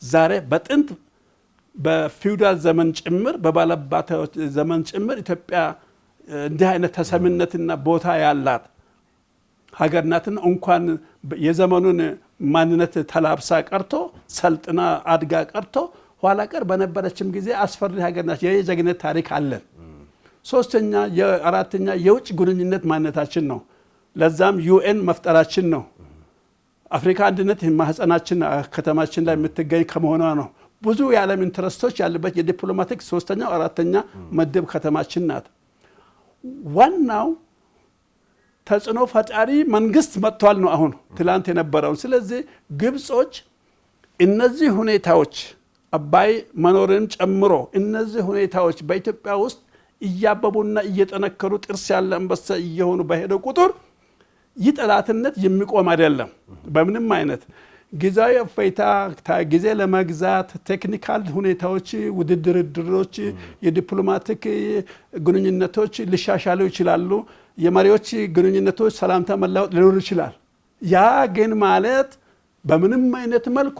ዛሬ በጥንት በፊውዳል ዘመን ጭምር በባለባቶች ዘመን ጭምር ኢትዮጵያ እንዲህ አይነት ተሰሚነትና ቦታ ያላት ሀገር ናትና እንኳን የዘመኑን ማንነት ተላብሳ ቀርቶ ሰልጥና አድጋ ቀርቶ ኋላ ቀር በነበረችም ጊዜ አስፈሪ ሀገር ናት። የጀግንነት ታሪክ አለን። ሶስተኛ የአራተኛ የውጭ ግንኙነት ማንነታችን ነው። ለዛም ዩኤን መፍጠራችን ነው። አፍሪካ አንድነት ማህፀናችን ከተማችን ላይ የምትገኝ ከመሆኗ ነው። ብዙ የዓለም ኢንትረስቶች ያለበት የዲፕሎማቲክ ሶስተኛው አራተኛ መደብ ከተማችን ናት። ዋናው ተጽዕኖ ፈጣሪ መንግስት መጥቷል ነው አሁን ትላንት የነበረው። ስለዚህ ግብጾች እነዚህ ሁኔታዎች አባይ መኖርን ጨምሮ እነዚህ ሁኔታዎች በኢትዮጵያ ውስጥ እያበቡና እየጠነከሩ ጥርስ ያለ አንበሳ እየሆኑ በሄደው ቁጥር ይጠላትነት የሚቆም አይደለም። በምንም አይነት ጊዜያዊ እፎይታ ጊዜ ለመግዛት ቴክኒካል ሁኔታዎች፣ ውድድሮች፣ የዲፕሎማቲክ ግንኙነቶች ሊሻሻሉ ይችላሉ። የመሪዎች ግንኙነቶች ሰላምታ መለዋወጥ ሊኖር ይችላል። ያ ግን ማለት በምንም አይነት መልኩ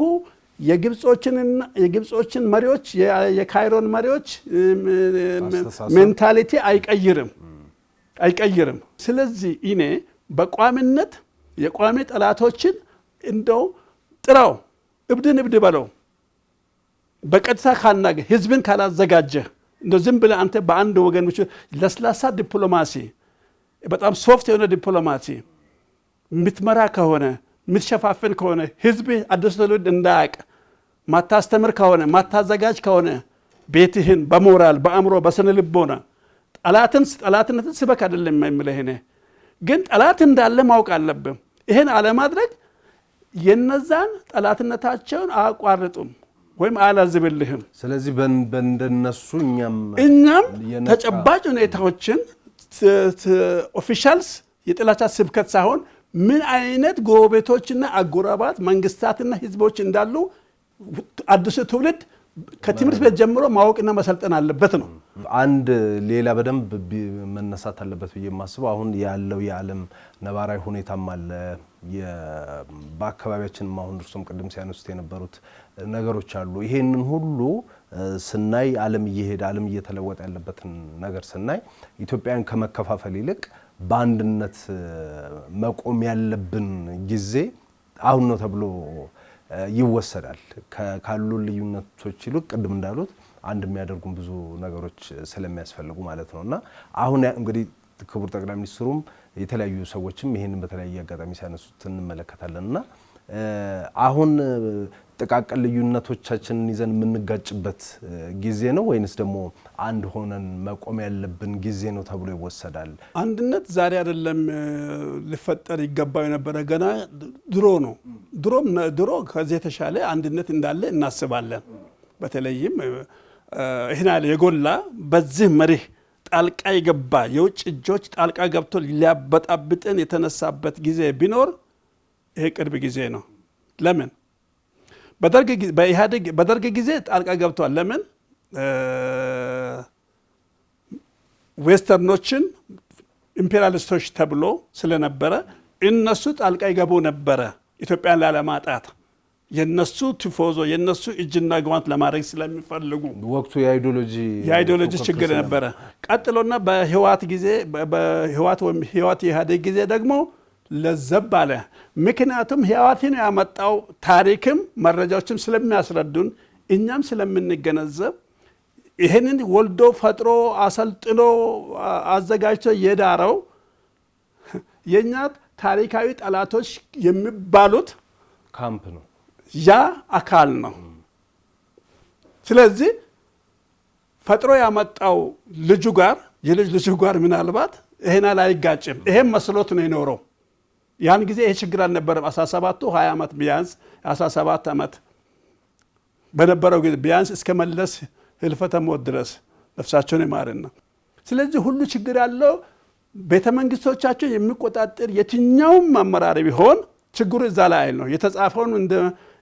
የግብጾችን መሪዎች የካይሮን መሪዎች ሜንታሊቲ አይቀይርም። ስለዚህ እኔ በቋሚነት የቋሚ ጠላቶችን እንደው ጥራው እብድን እብድ በለው በቀጥታ ካናገ ህዝብን ካላዘጋጀ እንደው ዝም ብለህ አንተ በአንድ ወገን ብቻ ለስላሳ ዲፕሎማሲ በጣም ሶፍት የሆነ ዲፕሎማሲ ምትመራ ከሆነ ምትሸፋፍን ከሆነ ህዝብ አዲስ ትውልድ እንዳያቅ ማታስተምር ከሆነ ማታዘጋጅ ከሆነ ቤትህን በሞራል በአእምሮ በስነ ልቦና ጠላትነትን ስበክ አይደለም የምልህ እኔ ግን ጠላት እንዳለ ማወቅ አለብህ። ይሄን አለማድረግ የነዛን ጠላትነታቸውን አያቋርጡም ወይም አላዝብልህም። ስለዚህ በእንደነሱ እኛም ተጨባጭ ሁኔታዎችን ኦፊሻልስ የጥላቻ ስብከት ሳይሆን ምን አይነት ጎረቤቶችና አጎራባት መንግስታትና ህዝቦች እንዳሉ አዲስ ትውልድ ከትምህርት ቤት ጀምሮ ማወቅና መሰልጠን አለበት ነው። አንድ ሌላ በደንብ መነሳት አለበት ብዬ የማስበው አሁን ያለው የዓለም ነባራዊ ሁኔታም አለ። በአካባቢያችን አሁን እርሱም ቅድም ሲያነሱት የነበሩት ነገሮች አሉ። ይሄንን ሁሉ ስናይ ዓለም እየተለወጠ ያለበትን ነገር ስናይ ኢትዮጵያን ከመከፋፈል ይልቅ በአንድነት መቆም ያለብን ጊዜ አሁን ነው ተብሎ ይወሰዳል። ካሉ ልዩነቶች ይልቅ ቅድም እንዳሉት አንድ የሚያደርጉን ብዙ ነገሮች ስለሚያስፈልጉ ማለት ነውና አሁን እንግዲህ ክቡር ጠቅላይ ሚኒስትሩም የተለያዩ ሰዎችም ይሄንን በተለያየ አጋጣሚ ሲያነሱት እንመለከታለንና አሁን ጥቃቅን ልዩነቶቻችንን ይዘን የምንጋጭበት ጊዜ ነው ወይንስ ደግሞ አንድ ሆነን መቆም ያለብን ጊዜ ነው ተብሎ ይወሰዳል? አንድነት ዛሬ አይደለም ሊፈጠር ይገባው የነበረ ገና ድሮ ነው። ድሮ ከዚህ የተሻለ አንድነት እንዳለ እናስባለን። በተለይም ይሄን ያለ የጎላ በዚህ መሪህ ጣልቃ የገባ የውጭ እጆች ጣልቃ ገብቶ ሊያበጣብጥን የተነሳበት ጊዜ ቢኖር ይሄ ቅርብ ጊዜ ነው። ለምን በደርግ ጊዜ ጣልቃ ገብቷል? ለምን ዌስተርኖችን ኢምፔሪያሊስቶች ተብሎ ስለነበረ እነሱ ጣልቃ ይገቡ ነበረ ኢትዮጵያን ላለማጣት የነሱ ቲፎዞ የነሱ እጅና ጓንት ለማድረግ ስለሚፈልጉ ወቅቱ የአይዲዮሎጂ ችግር ነበረ። ቀጥሎና በህዋት ጊዜ ህዋት ኢህአዴግ ጊዜ ደግሞ ለዘብ አለ። ምክንያቱም ህዋትን ያመጣው ታሪክም መረጃዎችም ስለሚያስረዱን እኛም ስለምንገነዘብ ይሄንን ወልዶ ፈጥሮ አሰልጥኖ አዘጋጅቶ የዳረው የኛ ታሪካዊ ጠላቶች የሚባሉት ካምፕ ነው ያ አካል ነው። ስለዚህ ፈጥሮ ያመጣው ልጁ ጋር ልጁ ጋር ምናልባት ይሄና ላይ አይጋጭም። ይሄም መስሎት ነው የኖረው። ያን ጊዜ ይሄ ችግር አልነበረም። 17 20 ዓመት ቢያንስ 17 ዓመት በነበረው ጊዜ ቢያንስ እስከ መለስ ህልፈተ ሞት ድረስ ነፍሳቸውን ይማርና ስለዚህ ሁሉ ችግር ያለው ቤተ መንግስቶቻቸው የሚቆጣጠር የትኛውም አመራር ቢሆን ችግሩ እዛ ላይ ነው። የተጻፈውን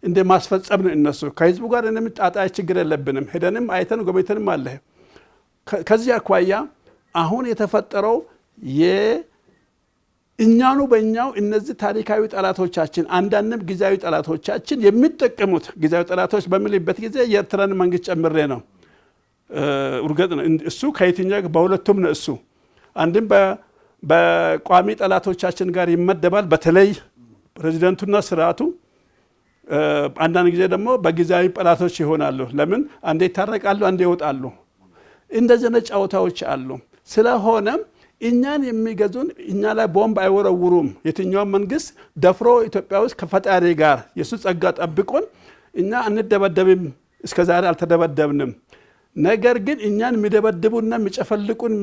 እንደ ማስፈጸም ነው። እነሱ ከህዝቡ ጋር እንደምጣጣይ ችግር የለብንም ሄደንም አይተን ጎበይተንም አለ። ከዚህ አኳያ አሁን የተፈጠረው እኛኑ በእኛው እነዚህ ታሪካዊ ጠላቶቻችን አንዳንድም ጊዜያዊ ጠላቶቻችን የሚጠቀሙት ጊዜያዊ ጠላቶች በሚልበት ጊዜ የኤርትራን መንግስት ጨምሬ ነው። እርግጥ ነው እሱ ከየትኛው በሁለቱም ነው። እሱ አንድም በቋሚ ጠላቶቻችን ጋር ይመደባል። በተለይ ፕሬዚደንቱና ስርዓቱ አንዳንድ ጊዜ ደግሞ በጊዜያዊ ጠላቶች ይሆናሉ። ለምን አንዴ ይታረቃሉ፣ አንዴ ይወጣሉ። እንደዚህ አይነት ጨዋታዎች አሉ። ስለሆነም እኛን የሚገዙን እኛ ላይ ቦምብ አይወረውሩም። የትኛው መንግስት ደፍሮ ኢትዮጵያ ውስጥ ከፈጣሪ ጋር የሱ ጸጋ ጠብቆን እኛ አንደበደብም። እስከዛሬ አልተደበደብንም። ነገር ግን እኛን የሚደበድቡና የሚጨፈልቁን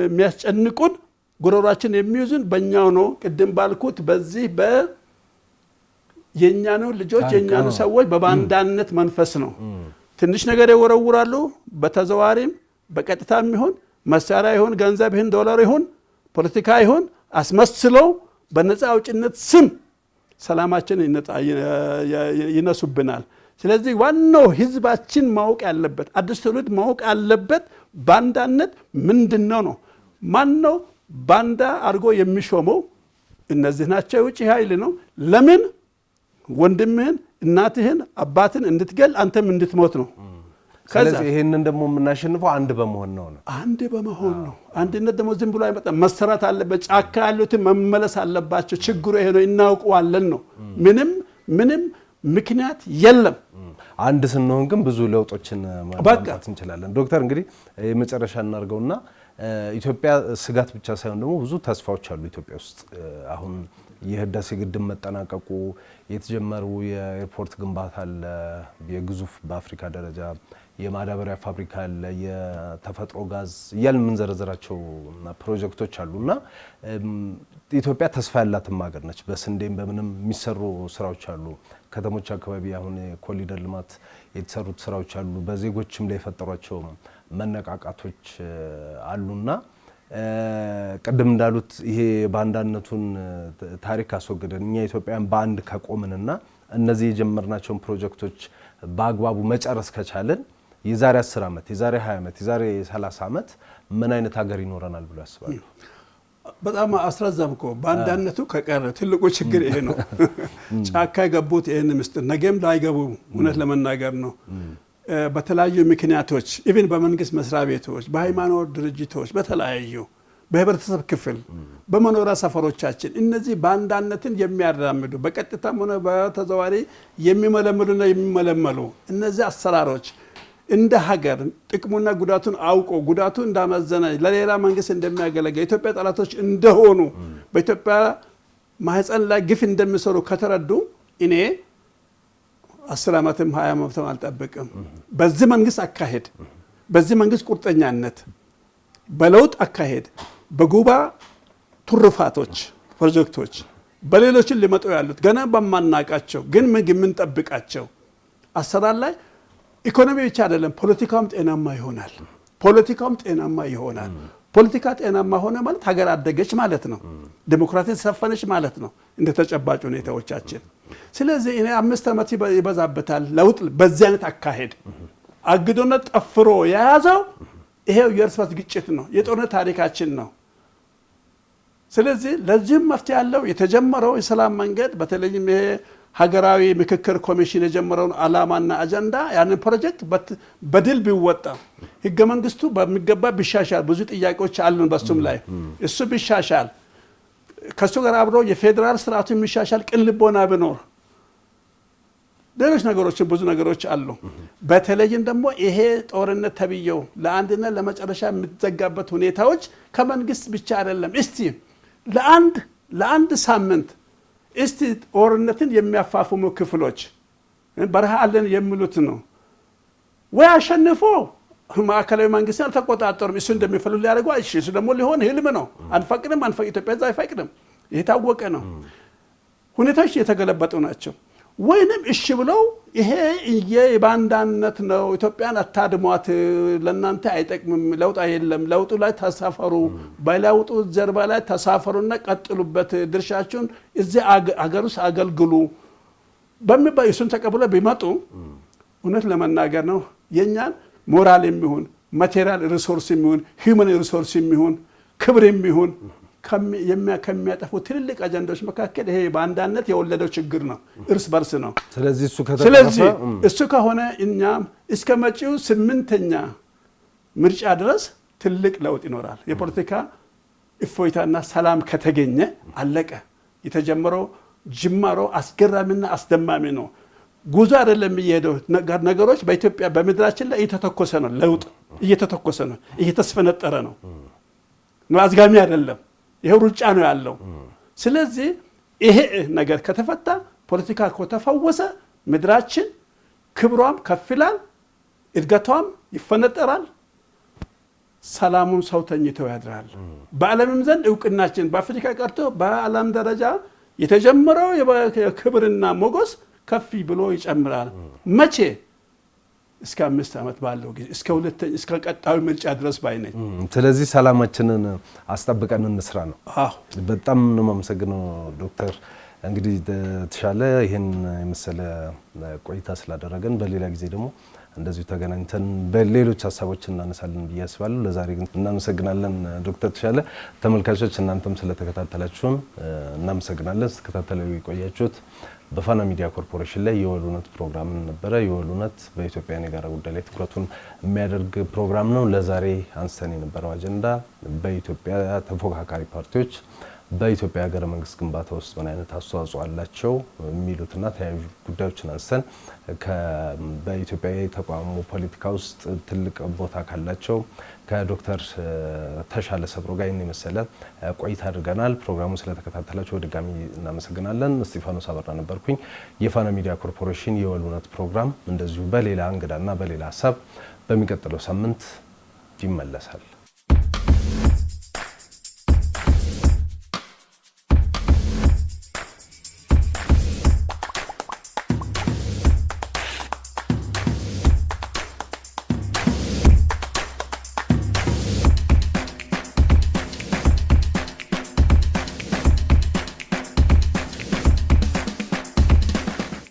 የሚያስጨንቁን ጉሮሯችን የሚይዙን በእኛው ነው። ቅድም ባልኩት በዚህ የኛኑ ልጆች የኛኑ ሰዎች በባንዳነት መንፈስ ነው። ትንሽ ነገር ይወረውራሉ። በተዘዋሪም በቀጥታም ይሁን መሳሪያ ይሁን ገንዘብ ይሁን ዶላር ይሁን ፖለቲካ ይሁን አስመስለው በነፃ አውጭነት ስም ሰላማችን ይነሱብናል። ስለዚህ ዋናው ህዝባችን ማወቅ ያለበት አዲስ ትውልድ ማወቅ ያለበት ባንዳነት ምንድነው ነው። ማነው ባንዳ አድርጎ የሚሾመው? እነዚህ ናቸው። የውጭ ኃይል ነው። ለምን ወንድምህን እናትህን አባትን እንድትገል አንተም እንድትሞት ነው። ስለዚህ ይሄንን ደግሞ የምናሸንፈው አንድ በመሆን ነው። አንድ በመሆን ነው። አንድነት ደግሞ ዝም ብሎ አይመጣም። መሰራት አለበት። ጫካ ያሉት መመለስ አለባቸው። ችግሩ ይሄ ነው። እናውቀዋለን ነው። ምንም ምክንያት የለም። አንድ ስንሆን ግን ብዙ ለውጦችን ማምጣት እንችላለን። ዶክተር እንግዲህ የመጨረሻ እናርገውና ኢትዮጵያ ስጋት ብቻ ሳይሆን ደግሞ ብዙ ተስፋዎች አሉ ኢትዮጵያ ውስጥ። አሁን የህዳሴ ግድብ መጠናቀቁ፣ የተጀመሩ የኤርፖርት ግንባታ አለ፣ የግዙፍ በአፍሪካ ደረጃ የማዳበሪያ ፋብሪካ አለ፣ የተፈጥሮ ጋዝ እያልን የምንዘረዘራቸው ፕሮጀክቶች አሉና ኢትዮጵያ ተስፋ ያላትም ሀገር ነች። በስንዴም በምንም የሚሰሩ ስራዎች አሉ። ከተሞች አካባቢ አሁን የኮሪደር ልማት የተሰሩት ስራዎች አሉ። በዜጎችም ላይ የፈጠሯቸው መነቃቃቶች አሉና ቀደም እንዳሉት ይሄ ባንዳነቱን ታሪክ አስወግደን እኛ ኢትዮጵያን በአንድ ከቆምንና እነዚህ የጀመርናቸውን ፕሮጀክቶች በአግባቡ መጨረስ ከቻለን የዛሬ 10 ዓመት የዛሬ 20 ዓመት የዛሬ 30 ዓመት ምን አይነት ሀገር ይኖረናል ብሎ ያስባሉ? በጣም አስረዘምኩ። ባንዳነቱ ከቀረ ትልቁ ችግር ይሄ ነው። ጫካ የገቡት ይሄን ምስጥር ነገም ላይገቡ እውነት ለመናገር ነው። በተለያዩ ምክንያቶች ኢቭን በመንግስት መስሪያ ቤቶች፣ በሃይማኖት ድርጅቶች፣ በተለያዩ በህብረተሰብ ክፍል በመኖሪያ ሰፈሮቻችን እነዚህ ባንዳነትን የሚያራምዱ በቀጥታም ሆነ በተዘዋዋሪ የሚመለምሉና የሚመለመሉ እነዚህ አሰራሮች እንደ ሀገር ጥቅሙና ጉዳቱን አውቆ ጉዳቱ እንዳመዘነ ለሌላ መንግስት እንደሚያገለግል ኢትዮጵያ ጠላቶች እንደሆኑ በኢትዮጵያ ማህፀን ላይ ግፍ እንደሚሰሩ ከተረዱ እኔ 10 ዓመትም 20 ዓመትም አልጠብቅም። በዚህ መንግስት አካሄድ፣ በዚህ መንግስት ቁርጠኛነት፣ በለውጥ አካሄድ፣ በጉባ ቱርፋቶች ፕሮጀክቶች በሌሎችን ሊመጡ ያሉት ገና በማናቃቸው ግን ምን ጠብቃቸው አሰራር ላይ ኢኮኖሚ ብቻ አይደለም ፖለቲካውም ጤናማ ይሆናል። ፖለቲካ ጤናማ ሆነ ማለት ሀገር አደገች ማለት ነው። ዲሞክራሲ ሰፈነች ማለት ነው እንደ ተጨባጭ ሁኔታዎቻችን። ስለዚህ እኔ 5 ዓመት ይበዛበታል ለውጥ በዚህ አይነት አካሄድ አግዶና ጠፍሮ የያዘው ይሄው የእርስ በርስ ግጭት ነው፣ የጦርነት ታሪካችን ነው። ስለዚህ ለዚህም መፍትሄ ያለው የተጀመረው የሰላም መንገድ በተለይም ይሄ ሀገራዊ ምክክር ኮሚሽን የጀመረውን ዓላማና አጀንዳ ያንን ፕሮጀክት በድል ቢወጣ ህገ መንግስቱ በሚገባ ቢሻሻል ብዙ ጥያቄዎች አሉን በሱም ላይ እሱ ቢሻሻል ከሱ ጋር አብሮ የፌደራል ስርዓቱ የሚሻሻል ቅን ልቦና ቢኖር ሌሎች ነገሮች ብዙ ነገሮች አሉ። በተለይም ደግሞ ይሄ ጦርነት ተብየው ለአንድና ለመጨረሻ የምትዘጋበት ሁኔታዎች ከመንግስት ብቻ አይደለም። እስቲ ለአንድ ሳምንት እስቲ ጦርነትን የሚያፋፍሙ ክፍሎች በረሃ አለን የሚሉት ነው ወይ አሸንፎ ማዕከላዊ መንግስት አልተቆጣጠሩም እሱ እንደሚፈልጉ ሊያደርጉ አይሽ እሱ ደግሞ ሊሆን ህልም ነው። አንፈቅድም ኢትዮጵያ አይፈቅድም። የታወቀ ነው። ሁኔታዎች የተገለበጡ ናቸው። ወይንም እሺ ብለው ይሄ የባንዳነት ነው ኢትዮጵያን አታድሟት ለናንተ አይጠቅምም ለውጥ አይደለም ለውጡ ላይ ተሳፈሩ ባይላውጡ ጀርባ ላይ ተሳፈሩና ቀጥሉበት ድርሻችሁን እዚህ አገር ውስጥ አገልግሉ በሚባል እሱን ተቀብለው ቢመጡ እውነት ለመናገር ነው የኛን ሞራል የሚሆን ማቴሪያል ሪሶርስ የሚሆን ሂውማን ሪሶርስ የሚሆን ክብር የሚሆን ከሚያጠፉ ትልልቅ አጀንዳዎች መካከል ይሄ ባንዳነት የወለደው ችግር ነው። እርስ በርስ ነው። ስለዚህ እሱ ከሆነ እኛም እስከ መጪው 8ኛ ምርጫ ድረስ ትልቅ ለውጥ ይኖራል። የፖለቲካ እፎይታና ሰላም ከተገኘ አለቀ። የተጀመረው ጅማሮ አስገራሚና አስደማሚ ነው። ጉዞ አይደለም የሚሄደው ነገሮች በኢትዮጵያ በመድራችን ላይ እየተተኮሰ ነው። ለውጥ እየተተኮሰ ነው። እየተስፈነጠረ ነው። አዝጋሚ አይደለም። ይሄ ሩጫ ነው ያለው። ስለዚህ ይሄ ነገር ከተፈታ ፖለቲካ ከተፈወሰ ምድራችን ክብሯም ከፍላል እድገቷም ይፈነጠራል ሰላሙን ሰው ተኝተው ያድራል። በዓለምም ዘንድ እውቅናችን በአፍሪካ ቀርቶ በዓለም ደረጃ የተጀመረው የክብርና ሞገስ ከፍ ብሎ ይጨምራል። መቼ እስከ 5 ዓመት ባለው ጊዜ እስከ ቀጣዩ ምርጫ ድረስ ባይነኝ። ስለዚህ ሰላማችንን አስጠብቀን እንስራ ነው። በጣም ነው የማመሰግነው ዶክተር። እንግዲህ ተሻለ ይሄን የመሰለ ቆይታ ስላደረገን በሌላ ጊዜ ደግሞ እንደዚሁ ተገናኝተን በሌሎች ሀሳቦች እናነሳለን ብዬ አስባለሁ። ለዛሬ ግን እናመሰግናለን ዶክተር ተሻለ። ተመልካቾች እናንተም ስለተከታተላችሁን እናመሰግናለን። ስትከታተሉ የቆያችሁት በፋና ሚዲያ ኮርፖሬሽን ላይ የወል እውነት ፕሮግራም ነበረ። የወል እውነት በኢትዮጵያ የጋራ ጉዳይ ላይ ትኩረቱን የሚያደርግ ፕሮግራም ነው። ለዛሬ አንስተን የነበረው አጀንዳ በኢትዮጵያ ተፎካካሪ ፓርቲዎች በኢትዮጵያ ሀገረ መንግስት ግንባታ ውስጥ ምን አይነት አስተዋጽኦ አላቸው የሚሉትና ተያያዥ ጉዳዮችን አንስተን በኢትዮጵያ የተቋሙ ፖለቲካ ውስጥ ትልቅ ቦታ ካላቸው ከዶክተር ተሻለ ሰብሮ ጋር የመሰለ ቆይታ አድርገናል። ፕሮግራሙን ስለተከታተላችሁ በድጋሚ እናመሰግናለን። እስጢፋኖስ አበራ ነበርኩኝ። የፋና ሚዲያ ኮርፖሬሽን የወል እውነት ፕሮግራም እንደዚሁ በሌላ እንግዳና በሌላ ሀሳብ በሚቀጥለው ሳምንት ይመለሳል።